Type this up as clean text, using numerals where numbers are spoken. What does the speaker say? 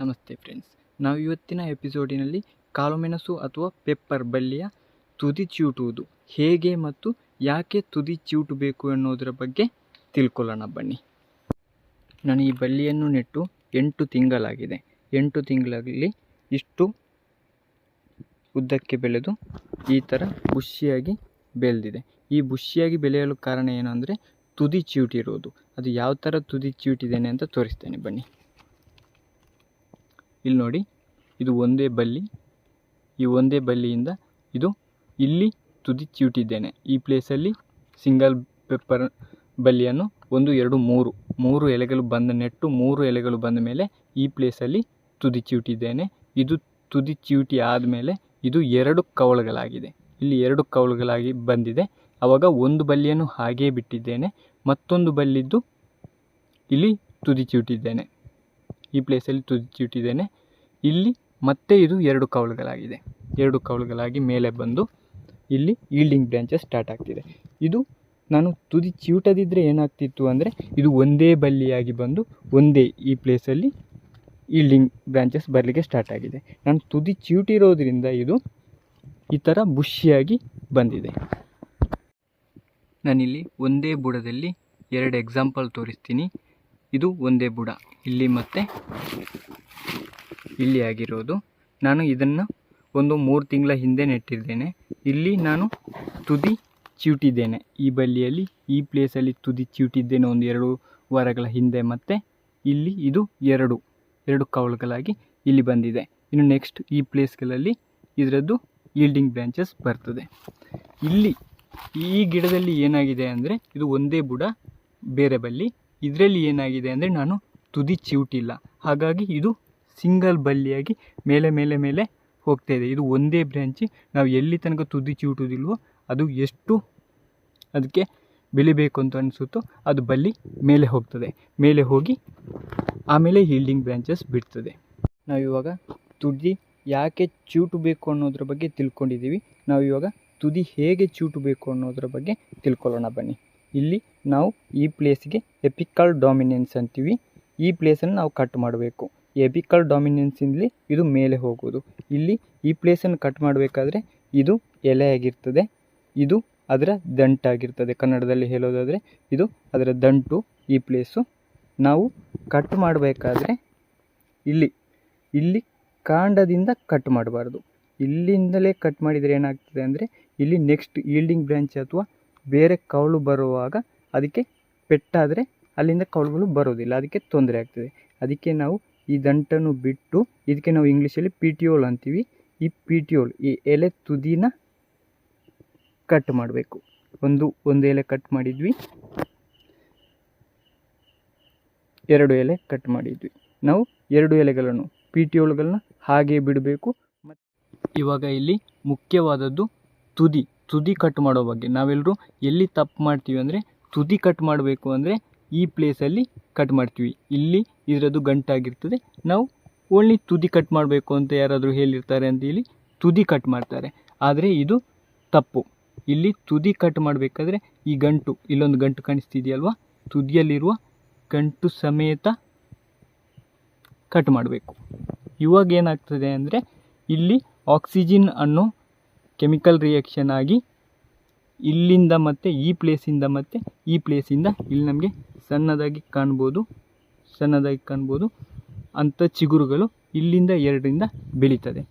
ನಮಸ್ತೆ ಫ್ರೆಂಡ್ಸ್, ನಾವು ಇವತ್ತಿನ ಎಪಿಸೋಡಿನಲ್ಲಿ ಕಾಳುಮೆಣಸು ಅಥವಾ ಪೆಪ್ಪರ್ ಬಳ್ಳಿಯ ತುದಿ ಚಿವುಟುವುದು ಹೇಗೆ ಮತ್ತು ಯಾಕೆ ತುದಿ ಚಿವುಟಬೇಕು ಎನ್ನುವುದರ ಬಗ್ಗೆ ತಿಳ್ಕೊಳ್ಳೋಣ ಬನ್ನಿ. ನಾನು ಈ ಬಳ್ಳಿಯನ್ನು ನೆಟ್ಟು 8 ತಿಂಗಳಾಗಿದೆ. 8 ತಿಂಗಳಲ್ಲಿ ಇಷ್ಟು ಉದ್ದಕ್ಕೆ ಬೆಳೆದು ಈ ಥರ ಬುಷಿಯಾಗಿ ಬೆಳೆದಿದೆ. ಈ ಬುಷಿಯಾಗಿ ಬೆಳೆಯಲು ಕಾರಣ ಏನು ಅಂದರೆ ತುದಿ ಚಿವುಟಿರೋದು. ಅದು ಯಾವ ಥರ ತುದಿ ಚಿವುಟಿದ್ದೇನೆ ಅಂತ ತೋರಿಸ್ತೇನೆ ಬನ್ನಿ. ಇಲ್ಲಿ ನೋಡಿ, ಇದು ಒಂದೇ ಬಳ್ಳಿ. ಈ ಒಂದೇ ಬಳ್ಳಿಯಿಂದ ಇದು ಇಲ್ಲಿ ತುದಿ ಚಿವುಟಿದ್ದೇನೆ. ಈ ಪ್ಲೇಸಲ್ಲಿ ಸಿಂಗಲ್ ಪೆಪ್ಪರ್ ಬಳ್ಳಿಯನ್ನು 1, 2, 3 ಎಲೆಗಳು ನೆಟ್ಟು 3 ಎಲೆಗಳು ಬಂದ ಮೇಲೆ ಈ ಪ್ಲೇಸಲ್ಲಿ ತುದಿ ಚಿವುಟಿದ್ದೇನೆ. ಇದು ತುದಿ ಚಿವುಟಿ ಆದಮೇಲೆ ಇದು 2 ಕವಳುಗಳಾಗಿದೆ. ಇಲ್ಲಿ 2 ಕವಳುಗಳಾಗಿ ಬಂದಿದೆ. ಆವಾಗ ಒಂದು ಬಳ್ಳಿಯನ್ನು ಹಾಗೇ ಬಿಟ್ಟಿದ್ದೇನೆ, ಮತ್ತೊಂದು ಬಳ್ಳಿದ್ದು ಇಲ್ಲಿ ತುದಿ ಚಿವುಟಿದ್ದೇನೆ. ಈ ಪ್ಲೇಸಲ್ಲಿ ತುದಿ ಚಿವುಟಿದ್ದೇನೆ. ಇಲ್ಲಿ ಮತ್ತೆ ಇದು 2 ಕವಳುಗಳಾಗಿದೆ. 2 ಕವಳುಗಳಾಗಿ ಮೇಲೆ ಬಂದು ಇಲ್ಲಿ ಈಲ್ಡಿಂಗ್ ಬ್ರಾಂಚಸ್ ಸ್ಟಾರ್ಟ್ ಆಗ್ತಿದೆ. ಇದು ನಾನು ತುದಿ ಚಿವುಟದಿದ್ದರೆ ಏನಾಗ್ತಿತ್ತು ಅಂದರೆ ಇದು ಒಂದೇ ಬಳ್ಳಿಯಾಗಿ ಬಂದು ಒಂದೇ ಈ ಪ್ಲೇಸಲ್ಲಿ ಈಲ್ಡಿಂಗ್ ಬ್ರಾಂಚಸ್ ಬರಲಿಕ್ಕೆ ಸ್ಟಾರ್ಟ್ ಆಗಿದೆ. ನಾನು ತುದಿ ಚಿವುಟಿರೋದ್ರಿಂದ ಇದು ಈ ಥರ ಬುಷಿಯಾಗಿ ಬಂದಿದೆ. ನಾನಿಲ್ಲಿ ಒಂದೇ ಬುಡದಲ್ಲಿ 2 ಎಕ್ಸಾಂಪಲ್ ತೋರಿಸ್ತೀನಿ. ಇದು ಒಂದೇ ಬುಡ, ಇಲ್ಲಿ ಮತ್ತು ಇಲ್ಲಿ ಆಗಿರೋದು. ನಾನು ಇದನ್ನು ಒಂದು 3 ತಿಂಗಳ ಹಿಂದೆ ನೆಟ್ಟಿದ್ದೇನೆ. ಇಲ್ಲಿ ನಾನು ತುದಿ ಚಿವುಟಿದ್ದೇನೆ. ಈ ಬಳ್ಳಿಯಲ್ಲಿ ಈ ಪ್ಲೇಸಲ್ಲಿ ತುದಿ ಚಿವುಟಿದ್ದೇನೆ ಒಂದು 2 ವಾರಗಳ ಹಿಂದೆ. ಮತ್ತು ಇಲ್ಲಿ ಇದು 2 ಕವಳುಗಳಾಗಿ ಇಲ್ಲಿ ಬಂದಿದೆ. ಇನ್ನು ನೆಕ್ಸ್ಟ್ ಈ ಪ್ಲೇಸ್ಗಳಲ್ಲಿ ಇದರದ್ದು ಈಲ್ಡಿಂಗ್ ಬ್ರಾಂಚಸ್ ಬರ್ತದೆ. ಇಲ್ಲಿ ಈ ಗಿಡದಲ್ಲಿ ಏನಾಗಿದೆ ಅಂದರೆ ಇದು ಒಂದೇ ಬುಡ, ಬೇರೆ ಬಳ್ಳಿ. ಇದರಲ್ಲಿ ಏನಾಗಿದೆ ಅಂದರೆ ನಾನು ತುದಿ ಚಿವುಟಿಲ್ಲ, ಹಾಗಾಗಿ ಇದು ಸಿಂಗಲ್ ಬಳ್ಳಿಯಾಗಿ ಮೇಲೆ ಮೇಲೆ ಮೇಲೆ ಹೋಗ್ತಾ ಇದೆ. ಇದು ಒಂದೇ ಬ್ರ್ಯಾಂಚಿ. ನಾವು ಎಲ್ಲಿ ತನಕ ತುದಿ ಚಿವುಟುವುದಿಲ್ವೋ ಅದು ಎಷ್ಟು ಅದಕ್ಕೆ ಬೆಳಿಬೇಕು ಅಂತ ಅನಿಸುತ್ತೋ ಅದು ಬಳ್ಳಿ ಮೇಲೆ ಹೋಗ್ತದೆ. ಮೇಲೆ ಹೋಗಿ ಆಮೇಲೆ ಈಲ್ಡಿಂಗ್ ಬ್ರಾಂಚಸ್ ಬಿಡ್ತದೆ. ನಾವು ಇವಾಗ ತುದಿ ಯಾಕೆ ಚಿವುಟಬೇಕು ಅನ್ನೋದ್ರ ಬಗ್ಗೆ ತಿಳ್ಕೊಂಡಿದ್ದೀವಿ. ನಾವು ಇವಾಗ ತುದಿ ಹೇಗೆ ಚಿವುಟಬೇಕು ಅನ್ನೋದ್ರ ಬಗ್ಗೆ ತಿಳ್ಕೊಳ್ಳೋಣ ಬನ್ನಿ. ಇಲ್ಲಿ ನಾವು ಈ ಪ್ಲೇಸ್ಗೆ ಎಪಿಕಲ್ ಡಾಮಿನೆನ್ಸ್ ಅಂತೀವಿ. ಈ ಪ್ಲೇಸನ್ನು ನಾವು ಕಟ್ ಮಾಡಬೇಕು. ಎಪಿಕಲ್ ಡಾಮಿನೆನ್ಸಿಂದಲೇ ಇದು ಮೇಲೆ ಹೋಗೋದು. ಇಲ್ಲಿ ಈ ಪ್ಲೇಸನ್ನು ಕಟ್ ಮಾಡಬೇಕಾದ್ರೆ ಇದು ಎಲೆ ಆಗಿರ್ತದೆ, ಇದು ಅದರ ದಂಟಾಗಿರ್ತದೆ. ಕನ್ನಡದಲ್ಲಿ ಹೇಳೋದಾದರೆ ಇದು ಅದರ ದಂಟು. ಈ ಪ್ಲೇಸು ನಾವು ಕಟ್ ಮಾಡಬೇಕಾದ್ರೆ ಇಲ್ಲಿ ಕಾಂಡದಿಂದ ಕಟ್ ಮಾಡಬಾರ್ದು. ಇಲ್ಲಿಂದಲೇ ಕಟ್ ಮಾಡಿದರೆ ಏನಾಗ್ತದೆ ಅಂದರೆ ಇಲ್ಲಿ ನೆಕ್ಸ್ಟ್ ಈಲ್ಡಿಂಗ್ ಬ್ರಾಂಚ್ ಅಥವಾ ಬೇರೆ ಕವಳು ಬರುವಾಗ ಅದಕ್ಕೆ ಪೆಟ್ಟಾದರೆ ಅಲ್ಲಿಂದ ಕವಳುಗಳು ಬರೋದಿಲ್ಲ, ಅದಕ್ಕೆ ತೊಂದರೆ ಆಗ್ತದೆ. ಅದಕ್ಕೆ ನಾವು ಈ ದಂಟನ್ನು ಬಿಟ್ಟು ಇದಕ್ಕೆ ನಾವು ಇಂಗ್ಲೀಷಲ್ಲಿ ಪಿಟಿಯೋಲ್ ಅಂತೀವಿ. ಈ ಪಿಟಿಯೋಲ್ ಈ ಎಲೆ ತುದಿನ ಕಟ್ ಮಾಡಬೇಕು. ಒಂದು ಎಲೆ ಕಟ್ ಮಾಡಿದ್ವಿ, 2 ಎಲೆ ಕಟ್ ಮಾಡಿದ್ವಿ. ನಾವು 2 ಎಲೆಗಳನ್ನು ಪಿಟಿಯೋಲ್ಗಳನ್ನ ಹಾಗೆ ಬಿಡಬೇಕು. ಇವಾಗ ಇಲ್ಲಿ ಮುಖ್ಯವಾದದ್ದು ತುದಿ ಕಟ್ ಮಾಡೋ ಬಗ್ಗೆ. ನಾವೆಲ್ಲರೂ ಎಲ್ಲಿ ತಪ್ಪು ಮಾಡ್ತೀವಿ ಅಂದರೆ ತುದಿ ಕಟ್ ಮಾಡಬೇಕು ಅಂದರೆ ಈ ಪ್ಲೇಸಲ್ಲಿ ಕಟ್ ಮಾಡ್ತೀವಿ. ಇಲ್ಲಿ ಇದರದ್ದು ಗಂಟಾಗಿರ್ತದೆ. ನಾವು ಓನ್ಲಿ ತುದಿ ಕಟ್ ಮಾಡಬೇಕು ಅಂತ ಯಾರಾದರೂ ಹೇಳಿರ್ತಾರೆ ಅಂತ ಇಲ್ಲಿ ತುದಿ ಕಟ್ ಮಾಡ್ತಾರೆ. ಆದರೆ ಇದು ತಪ್ಪು. ಇಲ್ಲಿ ತುದಿ ಕಟ್ ಮಾಡಬೇಕಾದ್ರೆ ಈ ಗಂಟು, ಇಲ್ಲೊಂದು ಗಂಟು ಕಾಣಿಸ್ತಿದೆಯಲ್ವಾ, ತುದಿಯಲ್ಲಿರುವ ಗಂಟು ಸಮೇತ ಕಟ್ ಮಾಡಬೇಕು. ಇವಾಗ ಏನಾಗ್ತದೆ ಅಂದರೆ ಇಲ್ಲಿ ಆಕ್ಸಿಜಿನ್ ಅನ್ನೋ ಕೆಮಿಕಲ್ ರಿಯಾಕ್ಷನ್ ಆಗಿ ಇಲ್ಲಿಂದ ಮತ್ತು ಈ ಪ್ಲೇಸಿಂದ ಮತ್ತು ಈ ಪ್ಲೇಸಿಂದ ಇಲ್ಲಿ ನಮಗೆ ಸಣ್ಣದಾಗಿ ಕಾಣ್ಬೋದು ಅಂಥ ಚಿಗುರುಗಳು ಇಲ್ಲಿಂದ 2ರಿಂದ ಬೆಳೀತದೆ.